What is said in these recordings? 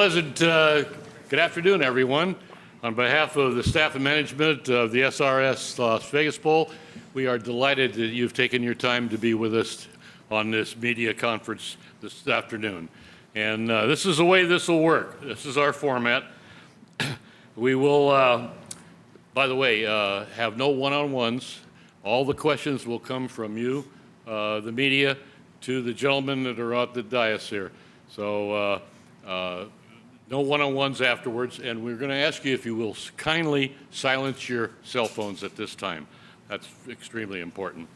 pleasant good afternoon, everyone. On behalf of the staff and management of the SRS Las Vegas Bowl, we are delighted that you've taken your time to be with us on this media conference this afternoon. And this is the way this will work. This is our format. We will, by the way, have no one-on-ones. All the questions will come from you, the media, to the gentlemen that are at the dais here. So no one-on-ones afterwards. And we're going to ask you if you will kindly silence your cell phones at this time. That's extremely important.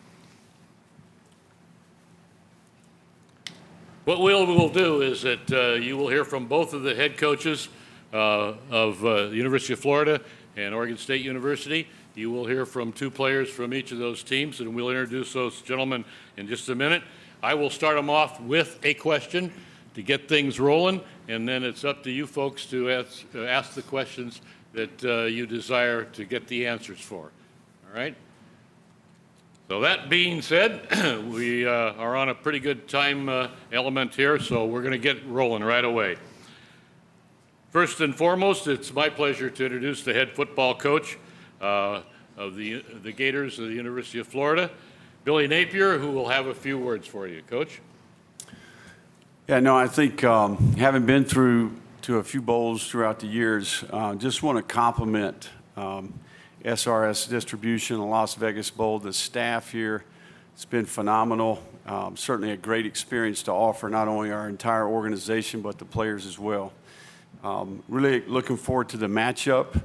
What we'll do is that you will hear from both of the head coaches of the University of Florida and Oregon State University. You will hear from two players from each of those teams, and we'll introduce those gentlemen in just a minute. I will start them off with a question to get things rolling, and then it's up to you folks to ask the questions that you desire to get the answers for. All right? So that being said, we are on a pretty good time element here, so we're going to get rolling right away. First and foremost, it's my pleasure to introduce the head football coach of the Gators of the University of Florida, Billy Napier, who will have a few words for you. Coach? Yeah, no, I think having been through to a few bowls throughout the years, just want to compliment SRS Distribution, the Las Vegas Bowl, the staff here. It's been phenomenal. Certainly a great experience to offer not only our entire organization, but the players as well. Really looking forward to the matchup.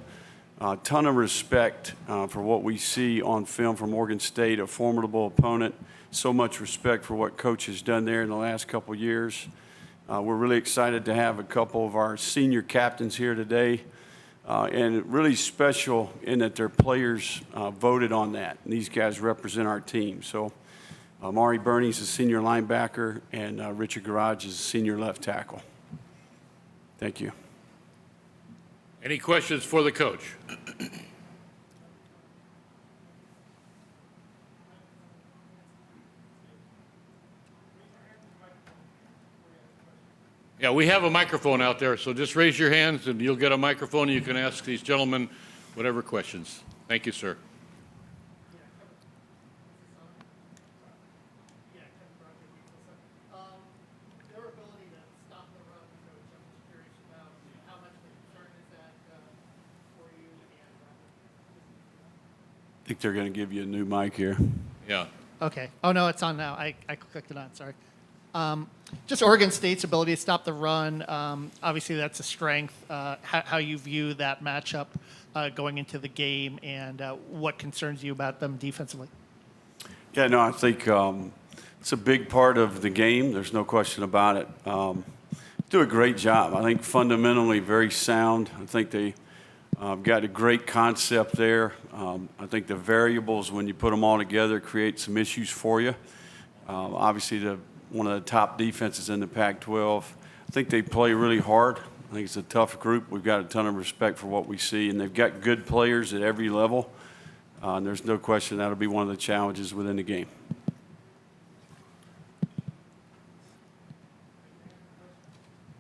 A ton of respect for what we see on film from Oregon State, a formidable opponent. So much respect for what Coach has done there in the last couple of years. We're really excited to have a couple of our senior captains here today. And really special in that their players voted on that. And these guys represent our team. So Mari Burney's a senior linebacker, and Richard Garage is a senior left tackle. Thank you. Any questions for the coach? Yeah, we have a microphone out there, so just raise your hands and you'll get a microphone and you can ask these gentlemen whatever questions. Thank you, sir. Their ability to stop the run, Coach, I'm just curious about how much of a concern is that for you? I think they're going to give you a new mic here. Yeah. Okay. Oh, no, it's on now. I clicked it on. Sorry. Just Oregon State's ability to stop the run. Obviously, that's a strength. How you view that matchup going into the game, and what concerns you about them defensively? Yeah, no, I think it's a big part of the game. There's no question about it. Do a great job. I think fundamentally very sound. I think they got a great concept there. I think the variables, when you put them all together, create some issues for you. Obviously, one of the top defenses in the Pac-12. I think they play really hard. I think it's a tough group. We've got a ton of respect for what we see, and they've got good players at every level. And there's no question that'll be one of the challenges within the game.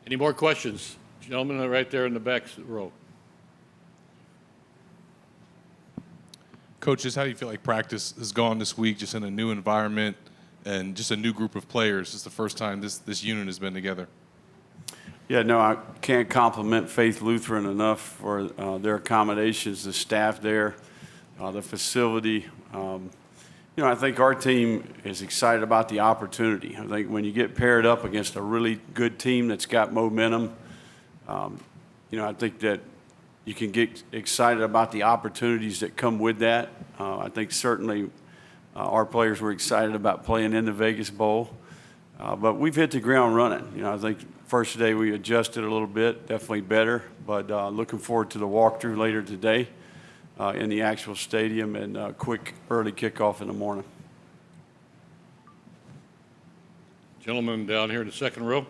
Any more questions? Gentlemen right there in the back row. Coach, just how do you feel like practice has gone this week, just in a new environment and just a new group of players? It's the first time this unit has been together. Yeah, no, I can't compliment Faith Lutheran enough for their accommodations, the staff there, the facility. I think our team is excited about the opportunity. I think when you get paired up against a really good team that's got momentum, I think that you can get excited about the opportunities that come with that. I think certainly our players were excited about playing in the Vegas Bowl. But we've hit the ground running. I think first day we adjusted a little bit, definitely better. But looking forward to the walkthrough later today in the actual stadium and a quick early kickoff in the morning. Gentleman down here in the second row.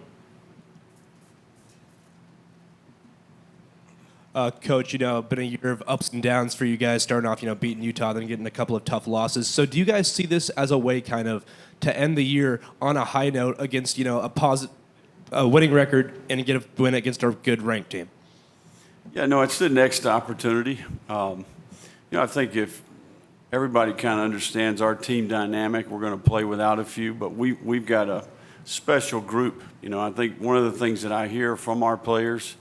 Coach, been a year of ups and downs for you guys, starting off, beating Utah, then getting a couple of tough losses. So do you guys see this as a way kind of to end the year on a high note against, a a winning record and get a win against a good ranked team? Yeah, no, it's the next opportunity. I think if everybody kind of understands our team dynamic, we're going to play without a few, but we've got a special group. I think one of the things that I hear from our players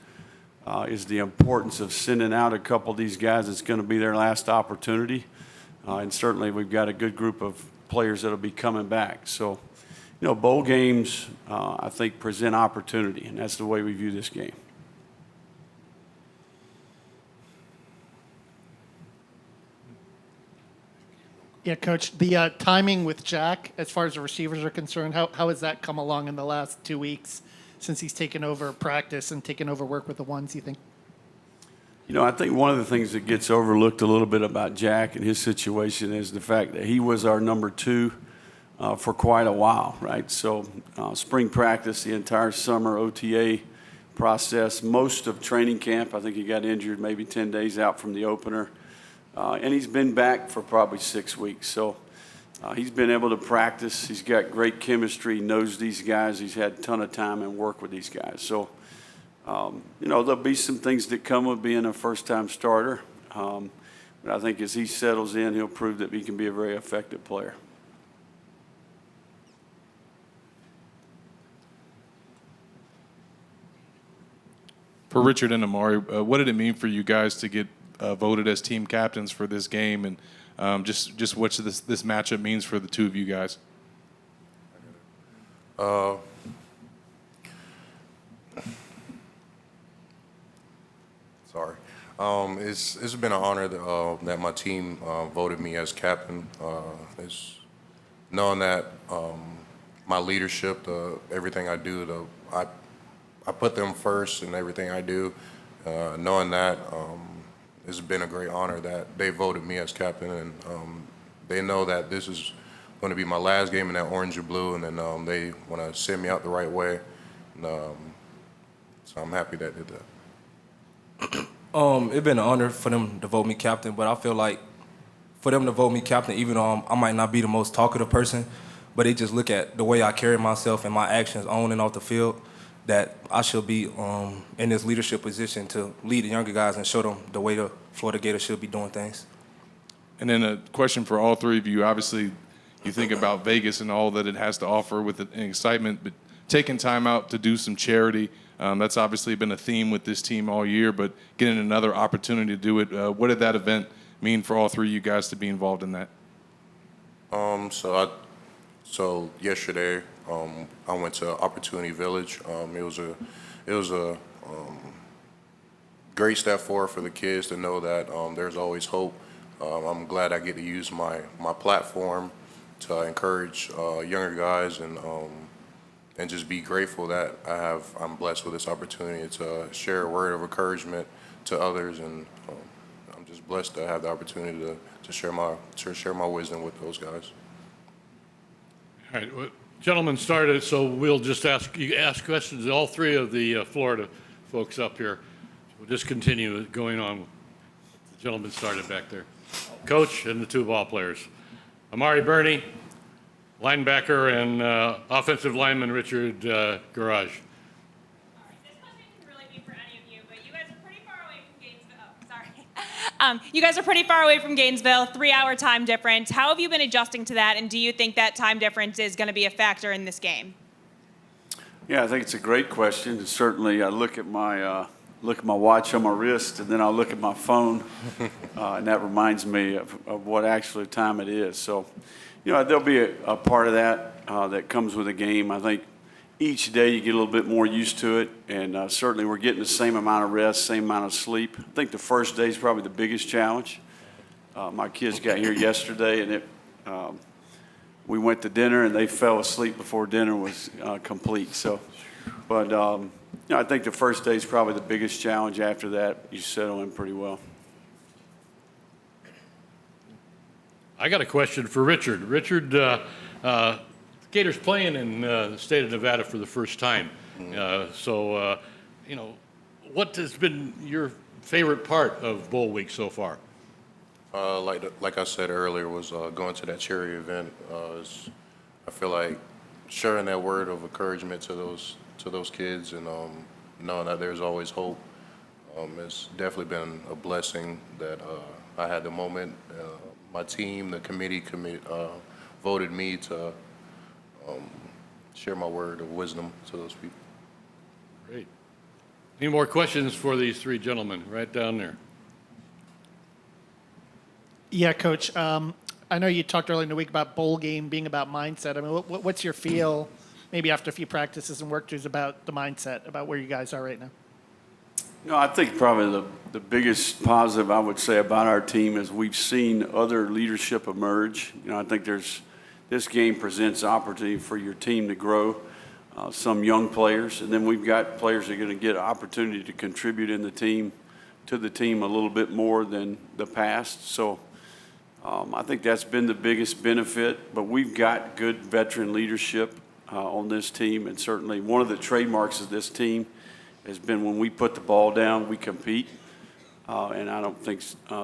is the importance of sending out a couple of these guys. It's going to be their last opportunity. And certainly we've got a good group of players that will be coming back. So, bowl games, I think, present opportunity, and that's the way we view this game. Yeah, Coach, the timing with Jack, as far as the receivers are concerned, how has that come along in the last 2 weeks since he's taken over practice and taken over work with the ones, you think? I think one of the things that gets overlooked a little bit about Jack and his situation is the fact that he was our number 2 for quite a while, right? So spring practice, the entire summer, OTA process, most of training camp. I think he got injured maybe 10 days out from the opener. And he's been back for probably 6 weeks. So he's been able to practice. He's got great chemistry, knows these guys. He's had a ton of time and work with these guys. So, there'll be some things that come with being a first-time starter. But I think as he settles in, he'll prove that he can be a very effective player. For Richard and Amari, what did it mean for you guys to get voted as team captains for this game, and just what this matchup means for the two of you guys? Sorry. It's been an honor that my team voted me as captain. It's knowing that my leadership, everything I do, I put them first in everything I do. Knowing that, it's been a great honor that they voted me as captain, and they know that this is going to be my last game in that orange and blue, and then they want to send me out the right way. And, so I'm happy that they did that. It's been an honor for them to vote me captain, but I feel like for them to vote me captain, even though I might not be the most talkative person, but they just look at the way I carry myself and my actions on and off the field, that I should be in this leadership position to lead the younger guys and show them the way the Florida Gators should be doing things. And then a question for all three of you. Obviously, you think about Vegas and all that it has to offer with the excitement, but taking time out to do some charity, that's obviously been a theme with this team all year, but getting another opportunity to do it, what did that event mean for all three of you guys to be involved in that? So yesterday, I went to Opportunity Village. It was a great step forward for the kids to know that there's always hope. I'm glad I get to use my platform to encourage younger guys and just be grateful that I'm blessed with this opportunity to share a word of encouragement to others, and I'm just blessed to have the opportunity to share my wisdom with those guys. All right, well, gentlemen started, so we'll just ask questions to all three of the Florida folks up here. We'll just continue going on. The gentleman started back there. Coach and the two ball players. Amari Burney, linebacker, and offensive lineman Richard Garage. This question can really be for any of you, but you guys are pretty far away from Gainesville. Oh, sorry. You guys are pretty far away from Gainesville, 3-hour time difference. How have you been adjusting to that, and do you think that time difference is going to be a factor in this game? Yeah, I think it's a great question. And certainly, I look at my watch on my wrist, and then I'll look at my phone, and that reminds me of what actually time it is. So, there'll be a part of that that comes with a game. I think each day you get a little bit more used to it, and certainly we're getting the same amount of rest, same amount of sleep. I think the first day is probably the biggest challenge. My kids got here yesterday, and we went to dinner, and they fell asleep before dinner was complete. So, but I think the first day is probably the biggest challenge. After that, you settle in pretty well. I got a question for Richard. Richard, Gators playing in the state of Nevada for the first time. What has been your favorite part of Bowl Week so far? Like I said earlier, was going to that charity event. I feel like sharing that word of encouragement to to those kids, and knowing that there's always hope. It's definitely been a blessing that I had the moment. My team, the committee voted me to share my word of wisdom to those people. Great. Any more questions for these three gentlemen right down there? Yeah, Coach. I know you talked earlier in the week about bowl game being about mindset. I mean, what's your feel, maybe after a few practices and work-throughs, about the mindset, about where you guys are right now? No, I think probably the biggest positive I would say about our team is we've seen other leadership emerge. I think this game presents opportunity for your team to grow, some young players, and then we've got players that are going to get an opportunity to contribute to the team a little bit more than the past. So I think that's been the biggest benefit, but we've got good veteran leadership on this team, and certainly one of the trademarks of this team has been when we put the ball down, we compete, and I don't think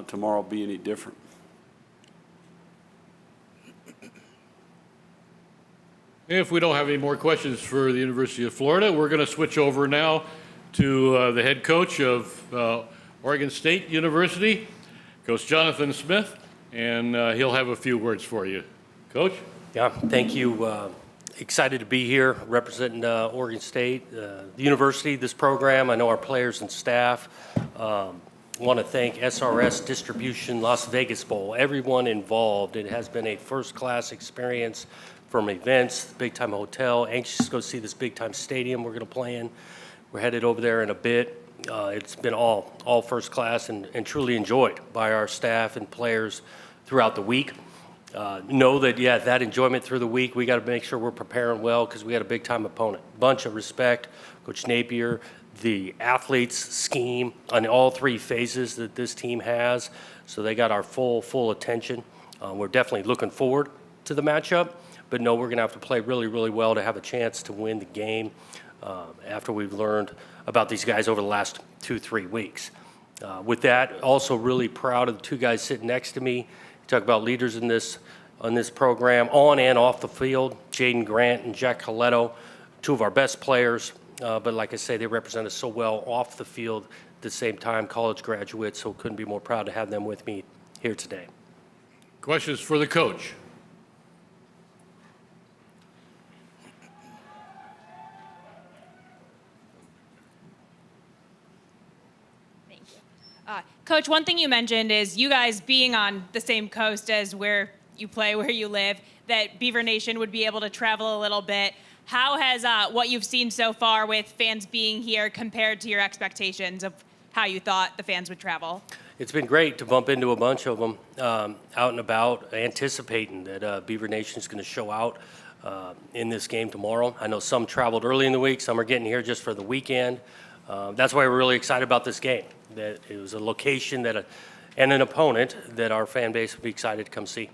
tomorrow will be any different. If we don't have any more questions for the University of Florida, we're going to switch over now to the head coach of Oregon State University, Coach Jonathan Smith, and he'll have a few words for you. Coach? Yeah, thank you. Excited to be here representing Oregon State, the university, this program. I know our players and staff. Want to thank SRS Distribution Las Vegas Bowl, everyone involved. It has been a first-class experience, from events, big-time hotel, anxious to go see this big-time stadium we're going to play in. We're headed over there in a bit. It's been all first class and truly enjoyed by our staff and players throughout the week. Know that, that enjoyment through the week, we got to make sure we're preparing well because we got a big-time opponent. Bunch of respect, Coach Napier, the athletes scheme on all three phases that this team has, so they got our full attention. We're definitely looking forward to the matchup, but no, we're going to have to play really, really well to have a chance to win the game after we've learned about these guys over the last 2-3 weeks. With that, also really proud of the two guys sitting next to me. Talk about leaders in this program, on and off the field. Jaden Grant and Jack Coletto, two of our best players, but like I say, they represent us so well off the field at the same time, college graduates, so couldn't be more proud to have them with me here today. Questions for the coach? Coach, one thing you mentioned is you guys being on the same coast as where you play, where you live, that Beaver Nation would be able to travel a little bit. How has what you've seen so far with fans being here compared to your expectations of how you thought the fans would travel? It's been great to bump into a bunch of them out and about, anticipating that Beaver Nation is going to show out in this game tomorrow. I know some traveled early in the week, some are getting here just for the weekend. That's why we're really excited about this game, that it was a location and an opponent that our fan base would be excited to come see.